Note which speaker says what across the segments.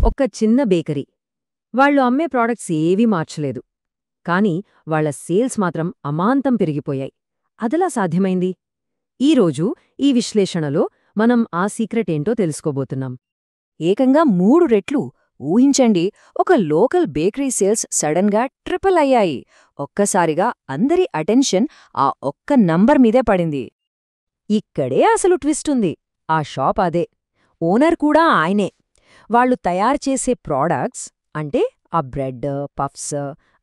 Speaker 1: ఒక చిన్న బేకరీ. వాళ్ళు అమ్మే ప్రాడక్ట్స్ ఏవీ మార్చలేదు. కానీ వాళ్ల సేల్స్ మాత్రం అమాంతం పెరిగిపోయాయి. అదెలా సాధ్యమైంది? ఈరోజు ఈ విశ్లేషణలో మనం ఆ సీక్రెటేంటో తెలుసుకోబోతున్నాం.
Speaker 2: ఏకంగా 3 రెట్లు. ఊహించండి, ఒక లోకల్ బేకరీ సేల్స్ సడన్గా ట్రిపుల్ అయ్యాయి. ఒక్కసారిగా అందరి అటెన్షన్ ఆ ఒక్క నంబర్ మీదే పడింది.
Speaker 1: ఇక్కడే అసలు ట్విస్టుంది. ఆ షాప్ అదే. ఓనర్ కూడా ఆయనే. వాళ్ళు తయారుచేసే ప్రాడక్ట్స్ అంటే ఆ బ్రెడ్, పఫ్స్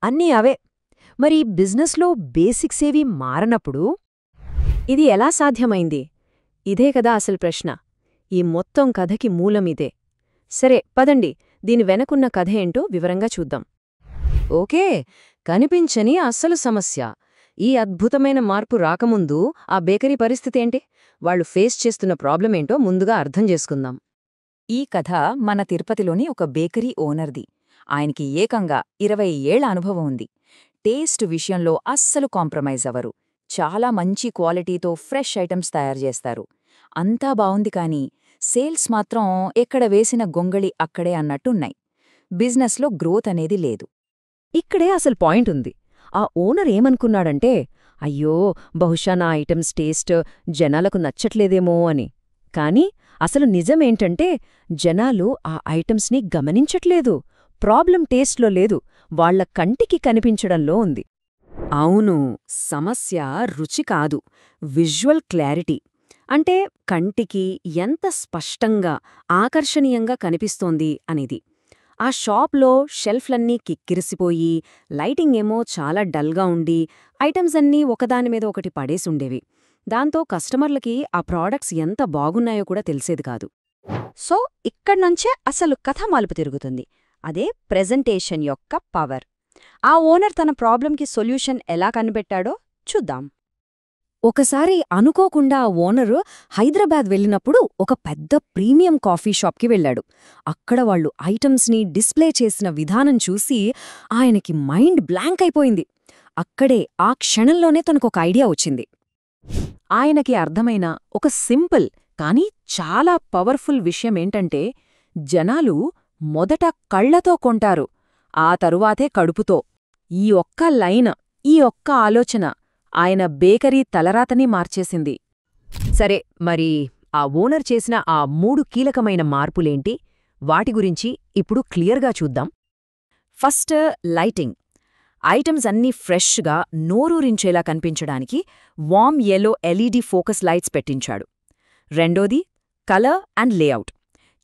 Speaker 1: అన్నీ అవే. మరి బిజినెస్లో బేసిక్సేవీ మారనప్పుడు
Speaker 2: ఇది ఎలా సాధ్యమైంది? ఇదే కదా అసలు ప్రశ్న. ఈ మొత్తం కథకి మూలమిదే. సరే, పదండి, దీని వెనకున్న కథ ఏంటో వివరంగా చూద్దాం.
Speaker 1: ఓకే, కనిపించని అస్సలు సమస్య. ఈ అద్భుతమైన మార్పు రాకముందు ఆ బేకరీ పరిస్థితేంటి? వాళ్ళు ఫేస్ చేస్తున్న ప్రాబ్లమేంటో ముందుగా అర్థం చేసుకుందాం.
Speaker 2: ఈ కథ మన తిరుపతిలోని ఒక బేకరీ ఓనర్ది. ఆయనకి ఏకంగా 20 ఏళ్ల అనుభవం ఉంది. టేస్ట్ విషయంలో అస్సలు కాంప్రమైజ్ అవ్వరు. చాలా మంచి క్వాలిటీతో ఫ్రెష్ ఐటమ్స్ తయారుచేస్తారు. అంతా బావుంది, కానీ సేల్స్ మాత్రం ఎక్కడ వేసిన గొంగళి అక్కడే అన్నట్టున్నాయి. బిజినెస్లో గ్రోత్ అనేది లేదు.
Speaker 1: ఇక్కడే అసలు పాయింట్ ఉంది. ఆ ఓనర్ ఏమనుకున్నాడంటే, అయ్యో, బహుశా నా ఐటమ్స్ టేస్ట్ జనాలకు నచ్చట్లేదేమో అని. కానీ అసలు నిజమేంటంటే, జనాలు ఆ ఐటమ్స్ని గమనించట్లేదు. ప్రాబ్లం టేస్ట్లో లేదు, వాళ్ల కంటికి కనిపించడంలో ఉంది.
Speaker 2: అవును, సమస్య రుచి కాదు, విజువల్ క్లారిటీ. అంటే కంటికి ఎంత స్పష్టంగా, ఆకర్షణీయంగా కనిపిస్తోంది అనేది. ఆ షాప్లో షెల్ఫ్లన్నీ కిక్కిరిసిపోయి, లైటింగ్ ఏమో చాలా డల్గా ఉండి, ఐటమ్స్ అన్నీ ఒకదానిమీద ఒకటి పడేసుండేవి. దాంతో కస్టమర్లకి ఆ ప్రోడక్ట్స్ ఎంత బాగున్నాయో కూడా తెలిసేది కాదు.
Speaker 3: సో ఇక్కడ్నుంచే అసలు కథ మలుపు తిరుగుతుంది. అదే ప్రెజెంటేషన్ యొక్క పవర్. ఆ ఓనర్ తన ప్రాబ్లంకి సొల్యూషన్ ఎలా కనిపెట్టాడో చూద్దాం.
Speaker 2: ఒకసారి అనుకోకుండా ఆ ఓనరు హైదరాబాద్ వెళ్ళినప్పుడు ఒక పెద్ద ప్రీమియం కాఫీ షాప్కి వెళ్ళాడు. అక్కడ వాళ్ళు ఐటమ్స్ని డిస్ప్లే చేసిన విధానం చూసి ఆయనకి మైండ్ బ్లాంక్ అయిపోయింది. అక్కడే ఆ క్షణంలోనే తనకొక ఐడియా వచ్చింది.
Speaker 1: ఆయనకి అర్థమైన ఒక సింపుల్ కానీ చాలా పవర్ఫుల్ విషయమేంటంటే, జనాలు మొదట కళ్లతో కొంటారు, ఆ తరువాతే కడుపుతో. ఈ ఒక్క లైన్, ఈ ఒక్క ఆలోచన ఆయన బేకరీ తలరాతని మార్చేసింది. సరే, మరి ఆ ఓనర్ చేసిన ఆ 3 కీలకమైన మార్పులేంటి? వాటి గురించి ఇప్పుడు క్లియర్గా చూద్దాం.
Speaker 2: First, lighting. ఐటమ్స్ అన్నీ ఫ్రెష్గా, నోరూరించేలా కనిపించడానికి warm yellow LED focus lights పెట్టించాడు. రెండోది, కలర్ అండ్ లేఅవుట్.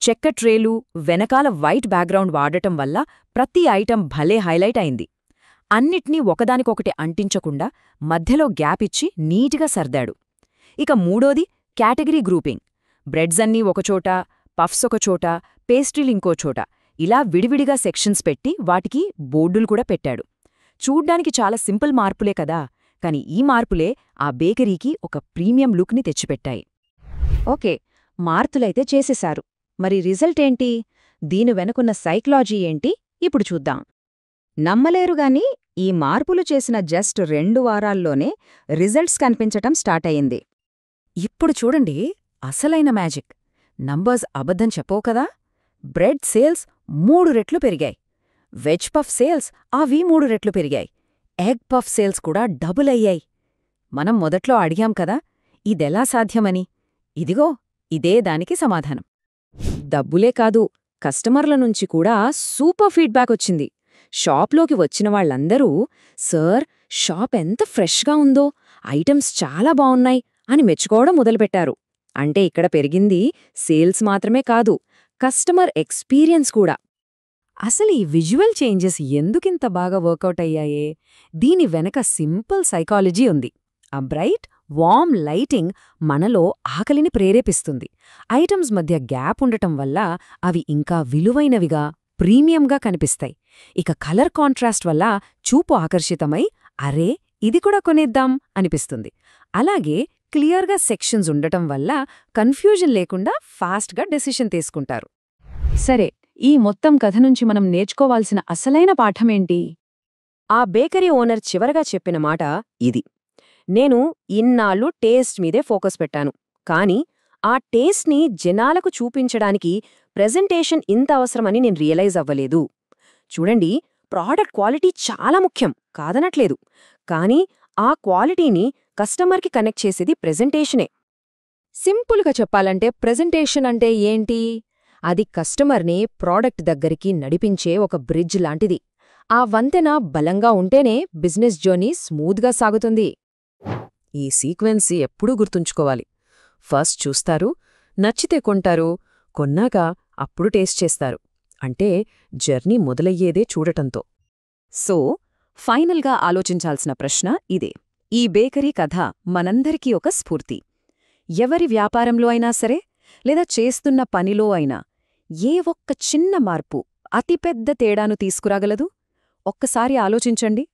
Speaker 2: చెక్క ట్రేలు, వెనకాల వైట్ బ్యాక్గ్రౌండ్ వాడటం వల్ల ప్రతి ఐటమ్ భలే హైలైట్ అయింది. అన్నిట్నీ ఒకదానికొకటి అంటించకుండా మధ్యలో గ్యాప్ ఇచ్చి నీటిగా సర్దాడు. ఇక మూడోది, కేటగిరీ గ్రూపింగ్. బ్రెడ్స్ అన్నీ ఒకచోట, పఫ్స్ ఒకచోట, పేస్ట్రీలింకోచోట, ఇలా విడివిడిగా సెక్షన్స్ పెట్టి వాటికి బోర్డులు కూడా పెట్టాడు. చూడ్డానికి చాలా సింపుల్ మార్పులే కదా, కాని ఈ మార్పులే ఆ బేకరీకి ఒక ప్రీమియం లుక్ని తెచ్చిపెట్టాయి.
Speaker 3: ఓకే, మార్పులైతే చేసేశారు. మరి రిజల్ట్ ఏంటి? దీని వెనుకున్న సైకలాజీ ఏంటి ఇప్పుడు చూద్దాం. నమ్మలేరుగాని ఈ మార్పులు చేసిన జస్ట్ 2 వారాల్లోనే రిజల్ట్స్ కనిపించటం స్టార్ట్ అయింది.
Speaker 2: ఇప్పుడు చూడండి అసలైన మ్యాజిక్. నంబర్స్ అబద్ధం చెప్పవు కదా. బ్రెడ్ సేల్స్ 3 రెట్లు పెరిగాయి. వెజ్ పఫ్ సేల్స్ అవి 3 రెట్లు పెరిగాయి. ఎగ్ పఫ్ సేల్స్ కూడా డబుల్ అయ్యాయి. మనం మొదట్లో అడిగాం కదా, ఇదెలా సాధ్యమని. ఇదిగో ఇదే దానికి సమాధానం. డబ్బులే కాదు, కస్టమర్ల నుంచి కూడా సూపర్ ఫీడ్బ్యాక్ వచ్చింది. షాప్లోకి వచ్చిన వాళ్ళందరూ, సార్, షాప్ ఎంత ఫ్రెష్గా ఉందో, ఐటమ్స్ చాలా బావున్నాయి అని మెచ్చుకోవడం మొదలుపెట్టారు. అంటే ఇక్కడ పెరిగింది సేల్స్ మాత్రమే కాదు, కస్టమర్ ఎక్స్పీరియన్స్ కూడా.
Speaker 1: అసలు ఈ విజువల్ చేంజెస్ ఎందుకింత బాగా వర్కౌట్ అయ్యాయే? దీని వెనక సింపుల్ సైకాలజీ ఉంది. ఆ బ్రైట్, వార్మ్ లైటింగ్ మనలో ఆకలిని ప్రేరేపిస్తుంది. ఐటమ్స్ మధ్య గ్యాప్ ఉండటం వల్ల అవి ఇంకా విలువైనవిగా, ప్రీమియంగా కనిపిస్తాయి. ఇక కలర్ కాంట్రాస్ట్ వల్ల చూపు ఆకర్షితమై, అరే, ఇది కూడా కొనేద్దాం అనిపిస్తుంది. అలాగే క్లియర్గా సెక్షన్స్ ఉండటం వల్ల కన్ఫ్యూజన్ లేకుండా ఫాస్ట్గా డెసిషన్ తీసుకుంటారు.
Speaker 2: సరే, ఈ మొత్తం కథ నుంచి మనం నేర్చుకోవాల్సిన అసలైన పాఠమేంటి?
Speaker 1: ఆ బేకరీ ఓనర్ చివరగా చెప్పిన మాట ఇది: నేను ఇన్నాళ్ళు టేస్ట్ మీదే ఫోకస్ పెట్టాను, కానీ ఆ టేస్ట్ని జనాలకు చూపించడానికి ప్రెజెంటేషన్ ఇంత అవసరమని నేను రియలైజ్ అవ్వలేదు. చూడండి, ప్రోడక్ట్ క్వాలిటీ చాలా ముఖ్యం, కాదనట్లేదు. కానీ ఆ క్వాలిటీని కస్టమర్కి కనెక్ట్ చేసేది ప్రెజెంటేషనే.
Speaker 3: సింపుల్గా చెప్పాలంటే ప్రెజెంటేషన్ అంటే ఏంటి? అది కస్టమర్ని ప్రోడక్ట్ దగ్గరికి నడిపించే ఒక బ్రిడ్జ్ లాంటిది. ఆ వంతెన బలంగా ఉంటేనే బిజినెస్ జర్నీ స్మూత్గా సాగుతుంది.
Speaker 2: ఈ సీక్వెన్స్ ఎప్పుడూ గుర్తుంచుకోవాలి. ఫస్ట్ చూస్తారు, నచ్చితే కొంటారు, కొన్నాక అప్పుడు టేస్ట్ చేస్తారు. అంటే జర్నీ మొదలయ్యేదే చూడటంతో.
Speaker 1: సో, ఫైనల్గా ఆలోచించాల్సిన ప్రశ్న ఇదే. ఈ బేకరీ కథ మనందరికీ ఒక స్ఫూర్తి. ఎవరి వ్యాపారంలో అయినా సరే, లేదా చేస్తున్న పనిలో అయినా ఏ ఒక్క చిన్న మార్పు అతిపెద్ద తేడాను తీసుకురాగలదు? ఒక్కసారి ఆలోచించండి.